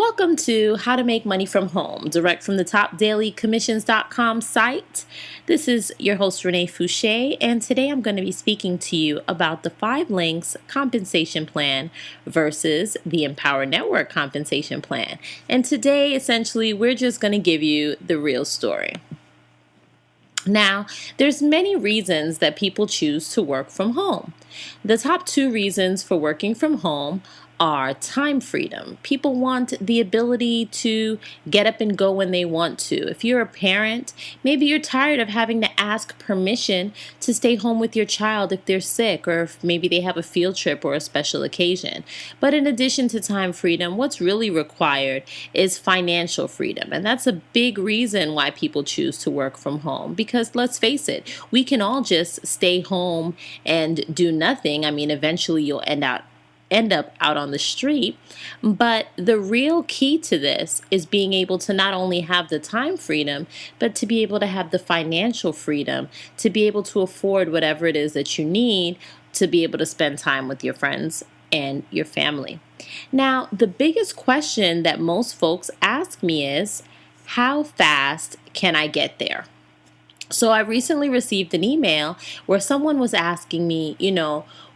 Welcome to How to Make Money from Home, direct from the topdailycommissions.com site. This is your host, Renee Fouché, and today I'm going to be speaking to you about the SLINX compensation plan versus the Empower Network compensation plan. And today, essentially, we're just going to give you the real story. Now, there's many reasons that people choose to work from home. The top two reasons for working from home are time freedom. People want the ability to get up and go when they want to. If you're a parent, maybe you're tired of having to ask permission to stay home with your child if they're sick, or if maybe they have a field trip or a special occasion. But in addition to time freedom, what's really required is financial freedom. And that's a big reason why people choose to work from home. Because let's face it, we can all just stay home and do nothing. I mean, eventually you'll end up out on the street. But the real key to this is being able to not only have the time freedom, but to be able to have the financial freedom, to be able to afford whatever it is that you need to be able to spend time with your friends and your family. Now, the biggest question that most folks ask me is, how fast can I get there? So I recently received an email where someone was asking me,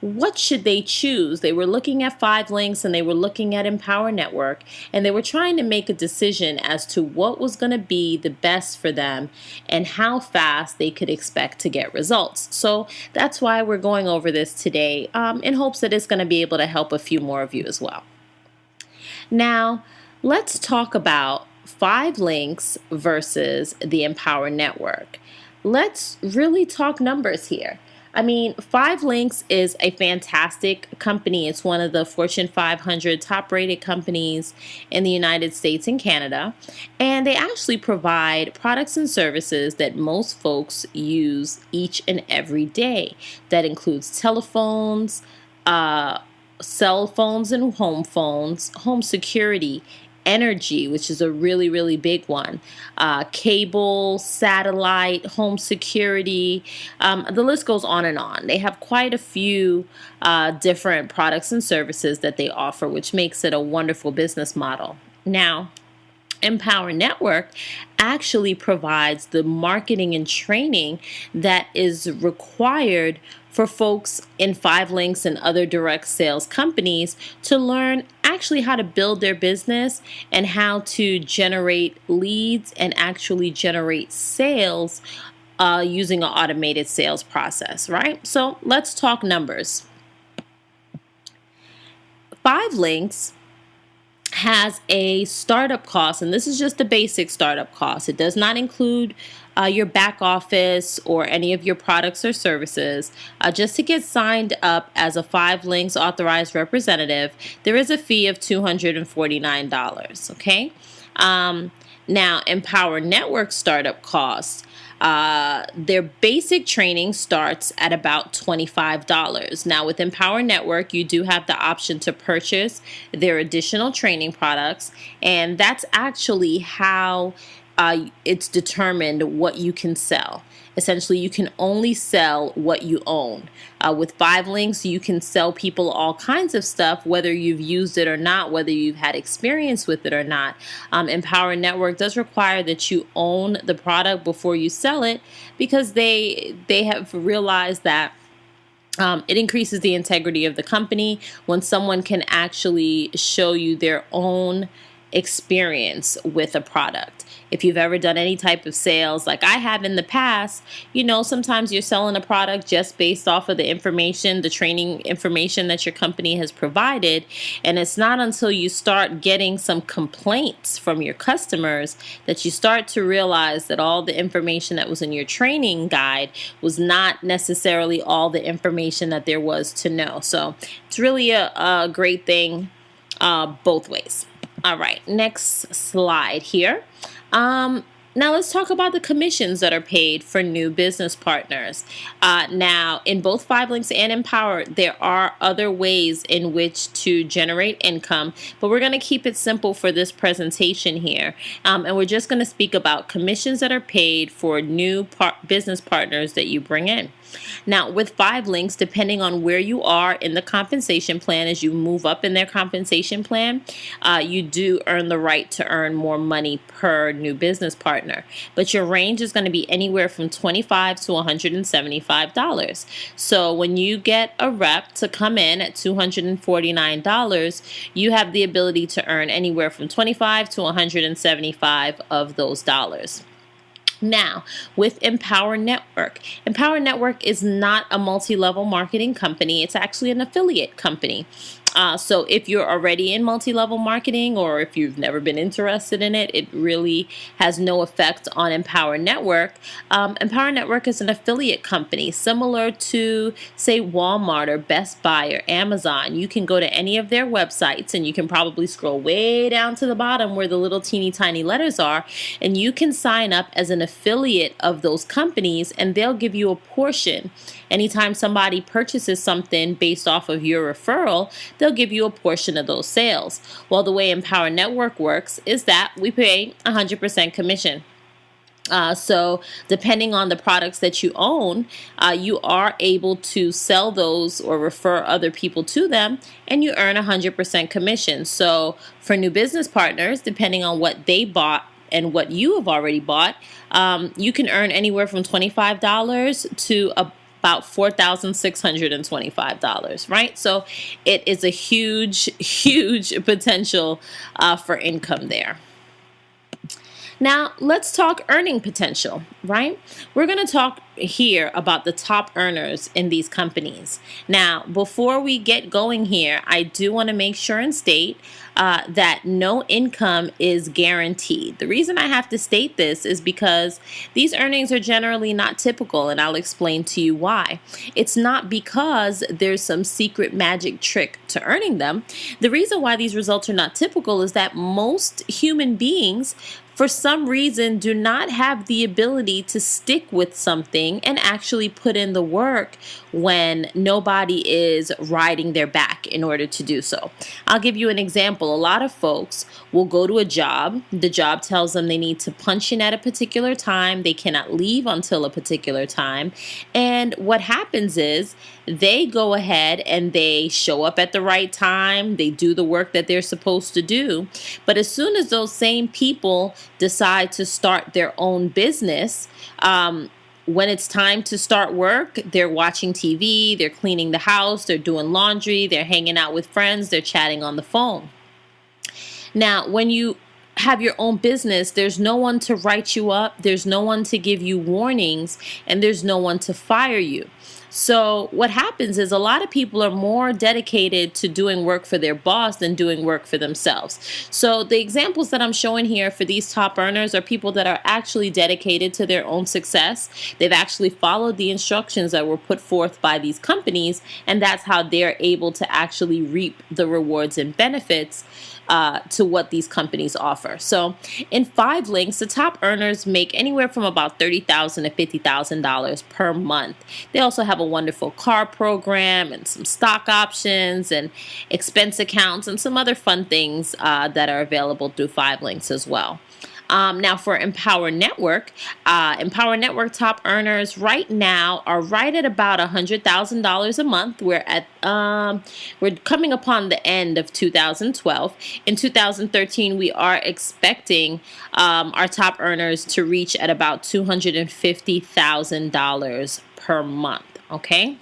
what should they choose? They were looking at SLINX and they were looking at Empower Network, and they were trying to make a decision as to what was going to be the best for them and how fast they could expect to get results. So that's why we're going over this today, in hopes that it's going to be able to help a few more of you as well. Now, let's talk about SLINX versus the Empower Network. Let's really talk numbers here. I mean, SLINX is a fantastic company. It's one of the Fortune 500 top-rated companies in the United States and Canada. And they actually provide products and services that most folks use each and every day. That includes telephones, cell phones and home phones, home security, energy, which is a really, really big one, cable, satellite, home security, the list goes on and on. They have quite a few different products and services that they offer, which makes it a wonderful business model. Now, Empower Network actually provides the marketing and training that is required for folks in SLINX and other direct sales companies to learn actually how to build their business and how to generate leads and actually generate sales using an automated sales process, right? So let's talk numbers. SLINX has a startup cost, and this is just the basic startup cost. It does not include your back office or any of your products or services. Just to get signed up as a SLINX authorized representative, there is a fee of $249, okay? Now, Empower Network startup costs, their basic training starts at about $25. Now, with Empower Network, you do have the option to purchase their additional training products, and that's actually how it's determined what you can sell. Essentially, you can only sell what you own. With SLINX, you can sell people all kinds of stuff, whether you've used it or not, whether you've had experience with it or not. Empower Network does require that you own the product before you sell it, because they have realized that it increases the integrity of the company when someone can actually show you their own experience with a product. If you've ever done any type of sales like I have in the past, sometimes you're selling a product just based off of the information, the training information that your company has provided. And it's not until you start getting some complaints from your customers that you start to realize that all the information that was in your training guide was not necessarily all the information that there was to know. So it's really a great thing both ways. All right, next slide here. Now let's talk about the commissions that are paid for new business partners. Now, in both SLINX and Empower, there are other ways in which to generate income, but we're going to keep it simple for this presentation here. And we're just going to speak about commissions that are paid for new business partners that you bring in. Now, with 5 links, depending on where you are in the compensation plan, as you move up in their compensation plan, you do earn the right to earn more money per new business partner. But your range is going to be anywhere from $25 to $175. So when you get a rep to come in at $249, you have the ability to earn anywhere from $25 to $175 of those dollars. Now, with Empower Network is not a multi-level marketing company. It's actually an affiliate company. So if you're already in multi-level marketing, or if you've never been interested in it, it really has no effect on Empower Network. Empower Network is an affiliate company similar to, say, Walmart or Best Buy or Amazon. You can go to any of their websites, and you can probably scroll way down to the bottom where the little teeny tiny letters are, and you can sign up as an affiliate of those companies, and they'll give you a portion. Anytime somebody purchases something based off of your referral, they'll give you a portion of those sales. Well, the way Empower Network works is that we pay 100% commission. So depending on the products that you own, you are able to sell those or refer other people to them, and you earn 100% commission. So for new business partners, depending on what they bought and what you have already bought, you can earn anywhere from $25 to about $4,625, right? So it is a huge, huge potential for income there. Now, let's talk earning potential, right? We're going to talk here about the top earners in these companies. Now, before we get going here, I do want to make sure and state that no income is guaranteed. The reason I have to state this is because these earnings are generally not typical, and I'll explain to you why. It's not because there's some secret magic trick to earning them. The reason why these results are not typical is that most human beings, for some reason, do not have the ability to stick with something and actually put in the work when nobody is riding their back in order to do so. I'll give you an example. A lot of folks will go to a job. The job tells them they need to punch in at a particular time. They cannot leave until a particular time. And what happens is they go ahead and they show up at the right time. They do the work that they're supposed to do. But as soon as those same people decide to start their own business, when it's time to start work, they're watching TV, they're cleaning the house, they're doing laundry, they're hanging out with friends, they're chatting on the phone. Now, when you have your own business, there's no one to write you up, there's no one to give you warnings, and there's no one to fire you. So what happens is a lot of people are more dedicated to doing work for their boss than doing work for themselves. So the examples that I'm showing here for these top earners are people that are actually dedicated to their own success. They've actually followed the instructions that were put forth by these companies, and that's how they're able to actually reap the rewards and benefits to what these companies offer. So in 5links, the top earners make anywhere from about $30,000 to $50,000 per month. They also have a wonderful car program and some stock options and expense accounts and some other fun things that are available through 5links as well. Now for Empower Network top earners right now are right at about $100,000 a month. We're coming upon the end of 2012. In 2013, we are expecting our top earners to reach at about $250,000 per month. Okay.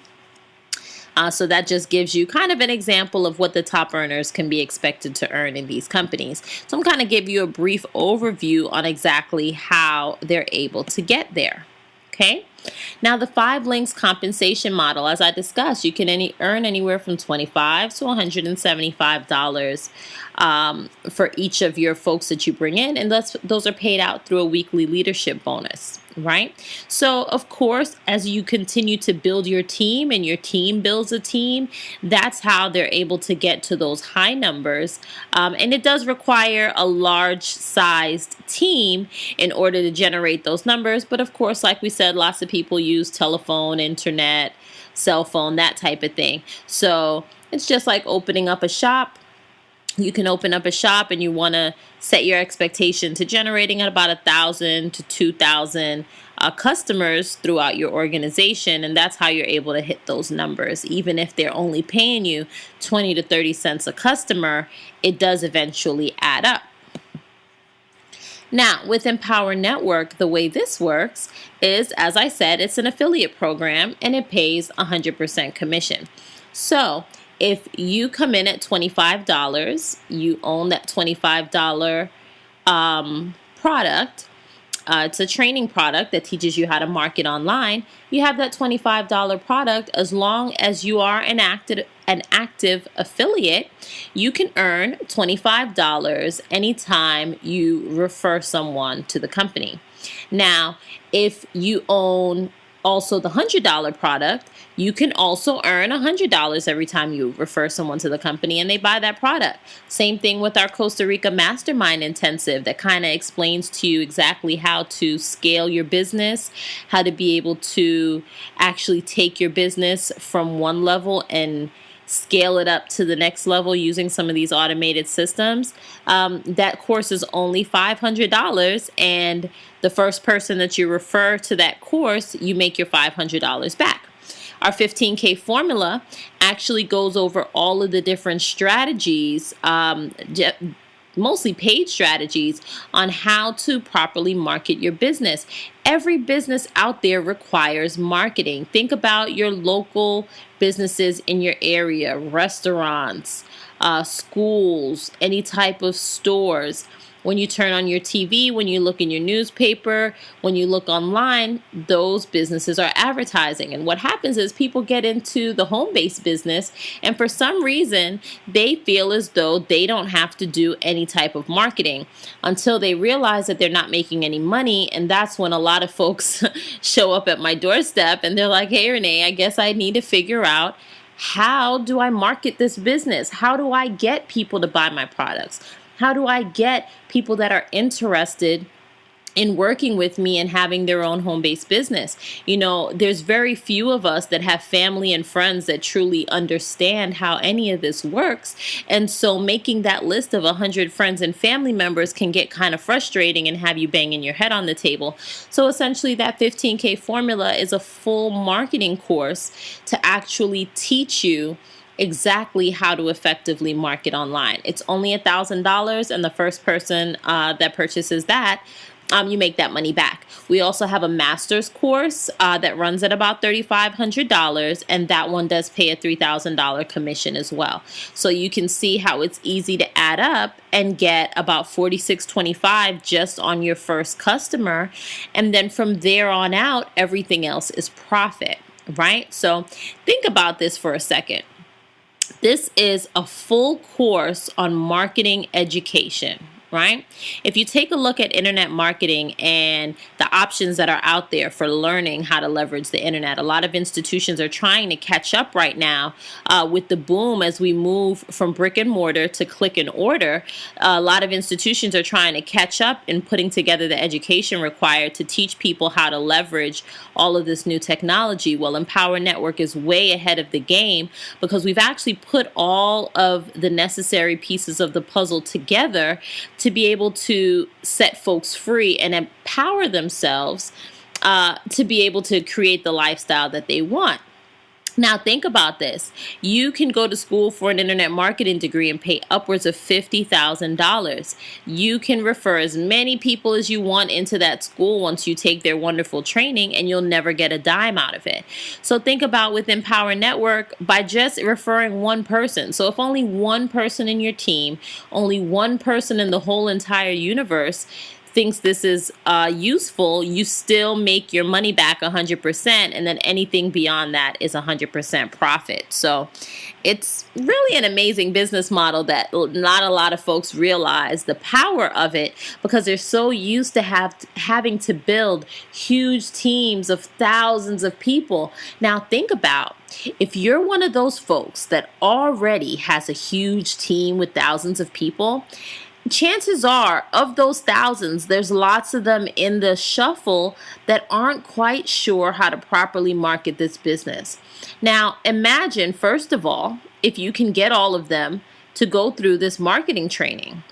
So that just gives you kind of an example of what the top earners can be expected to earn in these companies. So I'm going to give you a brief overview on exactly how they're able to get there. Okay. Now the 5links compensation model, as I discussed, you can earn anywhere from $25 to $175 for each of your folks that you bring in, and those are paid out through a weekly leadership bonus. Right? So, of course, as you continue to build your team and your team builds a team, that's how they're able to get to those high numbers. And it does require a large-sized team in order to generate those numbers. But, of course, like we said, lots of people use telephone, internet, cell phone, that type of thing. So, it's just like opening up a shop. You can open up a shop and you want to set your expectation to generating at about $1,000 to $2,000 customers throughout your organization, and that's how you're able to hit those numbers. Even if they're only paying you 20 to 30 cents a customer, it does eventually add up. Now, with Empower Network, the way this works is, as I said, it's an affiliate program and it pays 100% commission. So if you come in at $25, you own that $25 product. It's a training product that teaches you how to market online. You have that $25 product. As long as you are an active affiliate, you can earn $25 anytime you refer someone to the company. Now, if you own also the $100 product, you can also earn $100 every time you refer someone to the company and they buy that product. Same thing with our Costa Rica Mastermind Intensive that kind of explains to you exactly how to scale your business, how to be able to actually take your business from one level and scale it up to the next level using some of these automated systems. That course is only $500, and the first person that you refer to that course, you make your $500 back. Our 15K formula actually goes over all of the different strategies, mostly paid strategies, on how to properly market your business. Every business out there requires marketing. Think about your local businesses in your area, restaurants, schools, any type of stores. When you turn on your TV, when you look in your newspaper, when you look online, those businesses are advertising. And what happens is people get into the home-based business, and for some reason, they feel as though they don't have to do any type of marketing until they realize that they're not making any money. And that's when a lot of folks show up at my doorstep and they're like, hey, Renee, I guess I need to figure out, how do I market this business? How do I get people to buy my products? How do I get people that are interested in working with me and having their own home-based business? You know, there's very few of us that have family and friends that truly understand how any of this works. And so making that list of 100 friends and family members can get kind of frustrating and have you banging your head on the table. So essentially that 15K formula is a full marketing course to actually teach you exactly how to effectively market online. It's only $1,000, and the first person that purchases that, you make that money back. We also have a master's course that runs at about $3,500, and that one does pay a $3,000 commission as well. So you can see how it's easy to add up and get about $46.25 just on your first customer, and then from there on out, everything else is profit, right? So think about this for a second. This is a full course on marketing education, right? If you take a look at internet marketing and the options that are out there for learning how to leverage the internet, a lot of institutions are trying to catch up right now with the boom as we move from brick and mortar to click and order. A lot of institutions are trying to catch up in putting together the education required to teach people how to leverage all of this new technology. Well, Empower Network is way ahead of the game because we've actually put all of the necessary pieces of the puzzle together to be able to set folks free and empower themselves to be able to create the lifestyle that they want. Now think about this. You can go to school for an internet marketing degree and pay upwards of $50,000. You can refer as many people as you want into that school once you take their wonderful training, and you'll never get a dime out of it. So think about with Empower Network, by just referring one person. So if only one person in your team, only one person in the whole entire universe thinks this is useful, you still make your money back 100%, and then anything beyond that is 100% profit. So it's really an amazing business model that not a lot of folks realize the power of it because they're so used to having to build huge teams of thousands of people. Now think about, if you're one of those folks that already has a huge team with thousands of people, chances are, of those thousands, there's lots of them in the shuffle that aren't quite sure how to properly market this business. Now, imagine, first of all, if you can get all of them to go through this marketing training.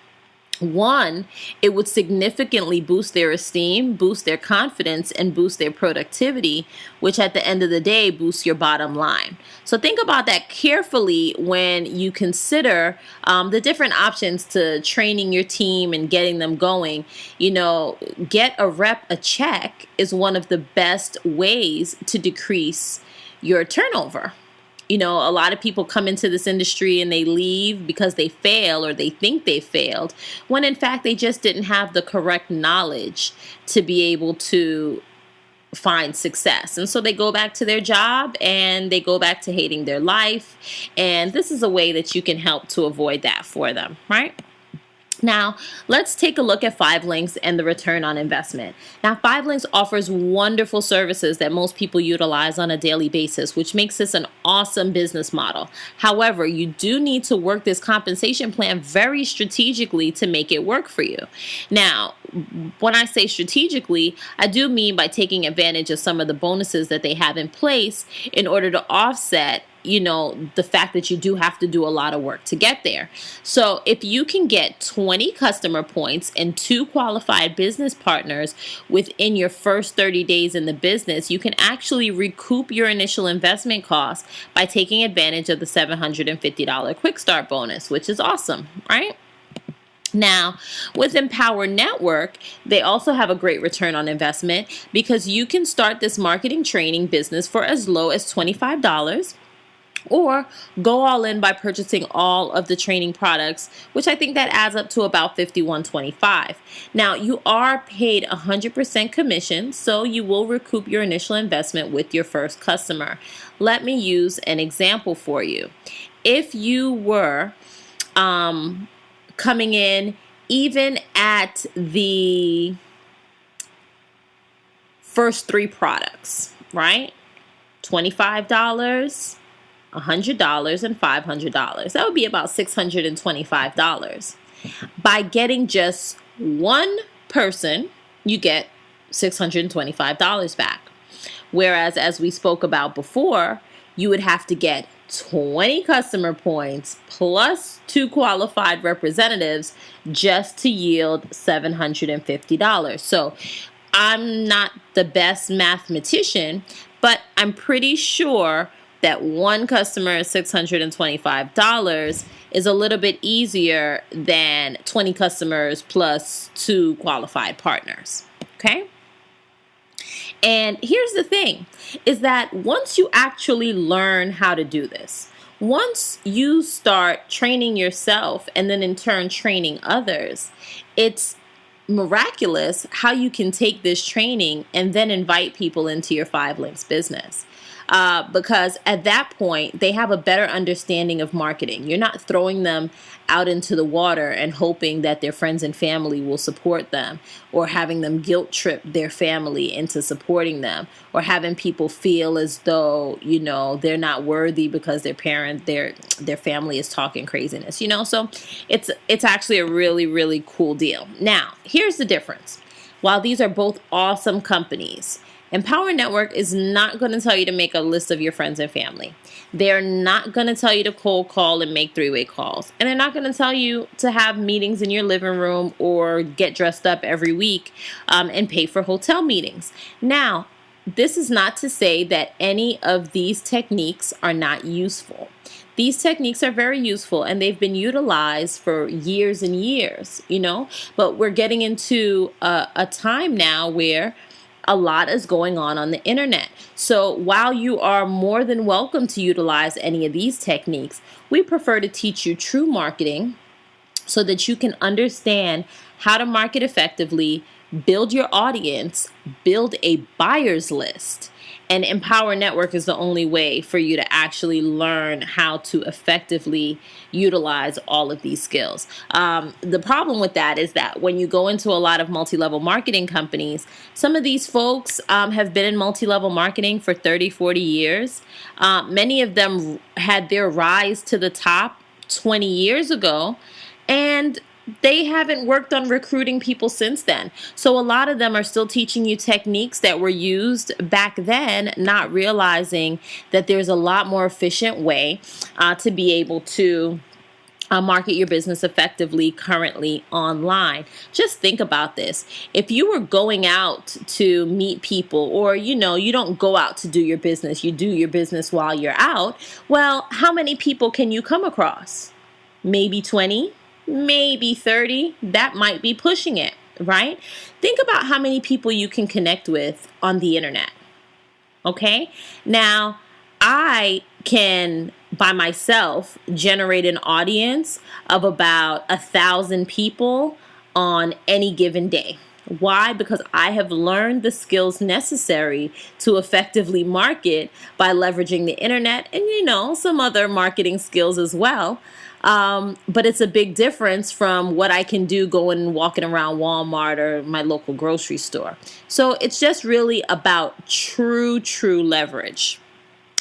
One, it would significantly boost their esteem, boost their confidence, and boost their productivity, which at the end of the day boosts your bottom line. So think about that carefully when you consider the different options to training your team and getting them going. Get a rep a check is one of the best ways to decrease your turnover. A lot of people come into this industry and they leave because they fail or they think they failed, when in fact they just didn't have the correct knowledge to be able to find success. And so they go back to their job and they go back to hating their life. And this is a way that you can help to avoid that for them, right? Now, let's take a look at 5LINX and the return on investment. Now, 5LINX offers wonderful services that most people utilize on a daily basis, which makes this an awesome business model. However, you do need to work this compensation plan very strategically to make it work for you. Now, when I say strategically, I do mean by taking advantage of some of the bonuses that they have in place in order to offset the fact that you do have to do a lot of work to get there. So if you can get 20 customer points and 2 qualified business partners within your first 30 days in the business, you can actually recoup your initial investment costs by taking advantage of the $750 quick start bonus, which is awesome, right? Now, with Empower Network, they also have a great return on investment because you can start this marketing training business for as low as $25. Or go all in by purchasing all of the training products, which I think that adds up to about $51.25. Now, you are paid 100% commission, so you will recoup your initial investment with your first customer. Let me use an example for you. If you were coming in even at the first 3 products, right? $25, $100, and $500. That would be about $625. By getting just one person, you get $625 back. Whereas, as we spoke about before, you would have to get 20 customer points plus 2 qualified representatives just to yield $750. So I'm not the best mathematician, but I'm pretty sure that one customer is $625 is a little bit easier than 20 customers plus 2 qualified partners, okay? And here's the thing, is that once you actually learn how to do this, once you start training yourself and then in turn training others, it's miraculous how you can take this training and then invite people into your 5LINX business. Because at that point, they have a better understanding of marketing. You're not throwing them out into the water and hoping that their friends and family will support them, or having them guilt trip their family into supporting them, or having people feel as though, they're not worthy because their family is talking craziness, So it's actually a really, really cool deal. Now, here's the difference. While these are both awesome companies, Empower Network is not going to tell you to make a list of your friends and family. They're not going to tell you to cold call and make 3-way calls. And they're not going to tell you to have meetings in your living room or get dressed up every week and pay for hotel meetings. Now, this is not to say that any of these techniques are not useful. These techniques are very useful and they've been utilized for years and years, but we're getting into a time now where a lot is going on the internet. So while you are more than welcome to utilize any of these techniques, we prefer to teach you true marketing so that you can understand how to market effectively, build your audience, build a buyer's list. And Empower Network is the only way for you to actually learn how to effectively utilize all of these skills. The problem with that is that when you go into a lot of multi-level marketing companies, some of these folks have been in multi-level marketing for 30, 40 years. Many of them had their rise to the top 20 years ago, and they haven't worked on recruiting people since then. So a lot of them are still teaching you techniques that were used back then, not realizing that there's a lot more efficient way to be able to market your business effectively currently online. Just think about this. If you were going out to meet people, or you don't go out to do your business, you do your business while you're out, well, how many people can you come across? Maybe 20, maybe 30. That might be pushing it, right? Think about how many people you can connect with on the internet. Okay? Now, I can, by myself, generate an audience of about 1,000 people on any given day. Why? Because I have learned the skills necessary to effectively market by leveraging the internet and, some other marketing skills as well. But it's a big difference from what I can do going and walking around Walmart or my local grocery store. So it's just really about true leverage.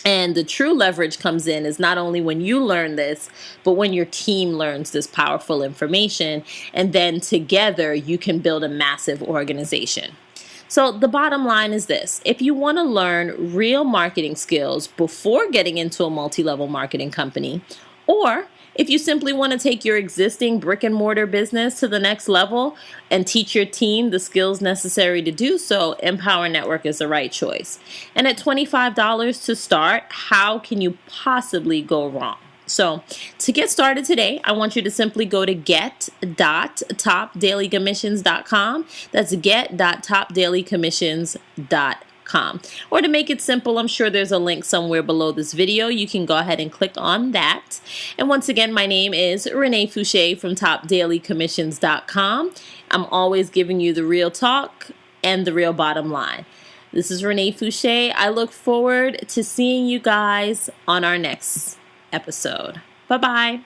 And the true leverage comes in is not only when you learn this, but when your team learns this powerful information. And then together you can build a massive organization. So the bottom line is this: if you want to learn real marketing skills before getting into a multi-level marketing company, or if you simply want to take your existing brick and mortar business to the next level and teach your team the skills necessary to do so, Empower Network is the right choice. And at $25 to start, how can you possibly go wrong? So to get started today, I want you to simply go to get.topdailycommissions.com. That's get.topdailycommissions.com. Or to make it simple, I'm sure there's a link somewhere below this video. You can go ahead and click on that. And once again, my name is Renee Fouché from topdailycommissions.com. I'm always giving you the real talk and the real bottom line. This is Renee Fouché. I look forward to seeing you guys on our next episode. Bye-bye.